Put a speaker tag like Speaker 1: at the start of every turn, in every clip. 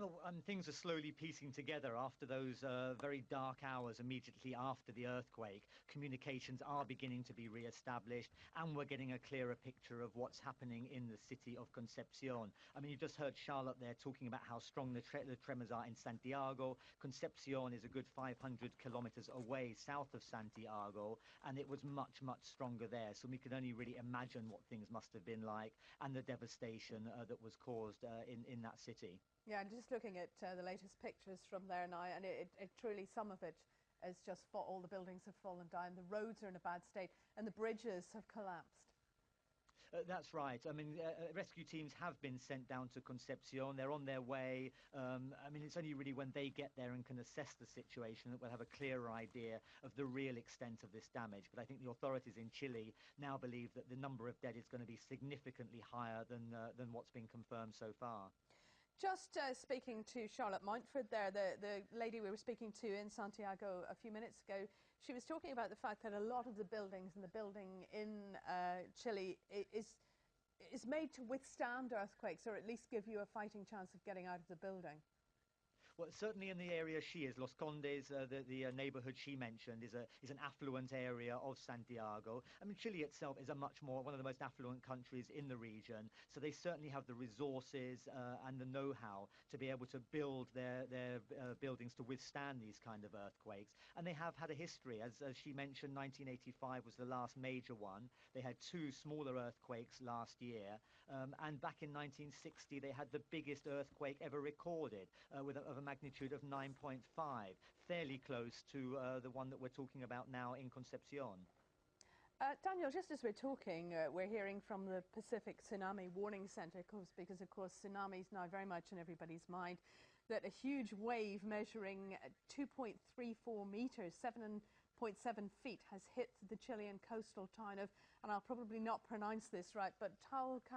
Speaker 1: Well, things are slowly piecing together after those very dark hours immediately after the earthquake. Communications are beginning to be re-established, and we're getting a clearer picture of what's happening in the city of Concepcion. I mean, you just heard Charlotte there talking about how strong the tremors are in Santiago. Concepcion is a good 500 kilometers away south of Santiago, and it was much, much stronger there. So we can only really imagine what things must have been like and the devastation that was caused in that city.
Speaker 2: Yeah, and just looking at the latest pictures from there now, and it truly, some of it is just all the buildings have fallen down, the roads are in a bad state, and the bridges have collapsed.
Speaker 1: That's right. I mean, rescue teams have been sent down to Concepcion. They're on their way. I mean, it's only really when they get there and can assess the situation that we'll have a clearer idea of the real extent of this damage. But I think the authorities in Chile now believe that the number of dead is going to be significantly higher than what's been confirmed so far.
Speaker 2: Just speaking to Charlotte Mountford there, the lady we were speaking to in Santiago a few minutes ago, she was talking about the fact that a lot of the buildings and the building in Chile is made to withstand earthquakes, or at least give you a fighting chance of getting out of the building.
Speaker 1: Well, certainly in the area she is, Los Condes, the neighborhood she mentioned, is an affluent area of Santiago. I mean, Chile itself is one of the most affluent countries in the region, so they certainly have the resources and the know-how to be able to build their buildings to withstand these kind of earthquakes. And they have had a history. As she mentioned, 1985 was the last major one. They had two smaller earthquakes last year, and back in 1960 they had the biggest earthquake ever recorded, of a magnitude of 9.5, fairly close to the one that we're talking about now in Concepcion.
Speaker 2: Daniel, just as we're talking, we're hearing from the Pacific Tsunami Warning Center, because of course tsunami is now very much in everybody's mind, that a huge wave measuring 2.34 meters, 7.7 feet, has hit the Chilean coastal town of, and I'll probably not pronounce this right, but Talcahuano,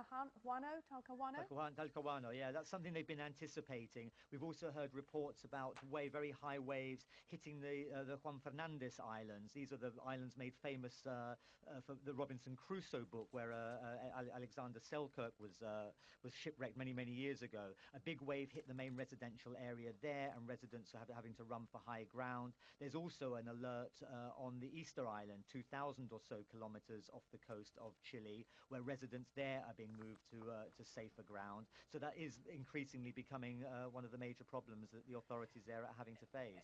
Speaker 1: yeah, that's something they've been anticipating. We've also heard reports about very high waves hitting the Juan Fernandez Islands. These are the islands made famous for the Robinson Crusoe book, where Alexander Selkirk was shipwrecked many years ago. A big wave hit the main residential area there, and residents are having to run for high ground. There's also an alert on the Easter Island, 2,000 or so kilometers off the coast of Chile, where residents there are being moved to safer ground. So that is increasingly becoming one of the major problems that the authorities there are having to face.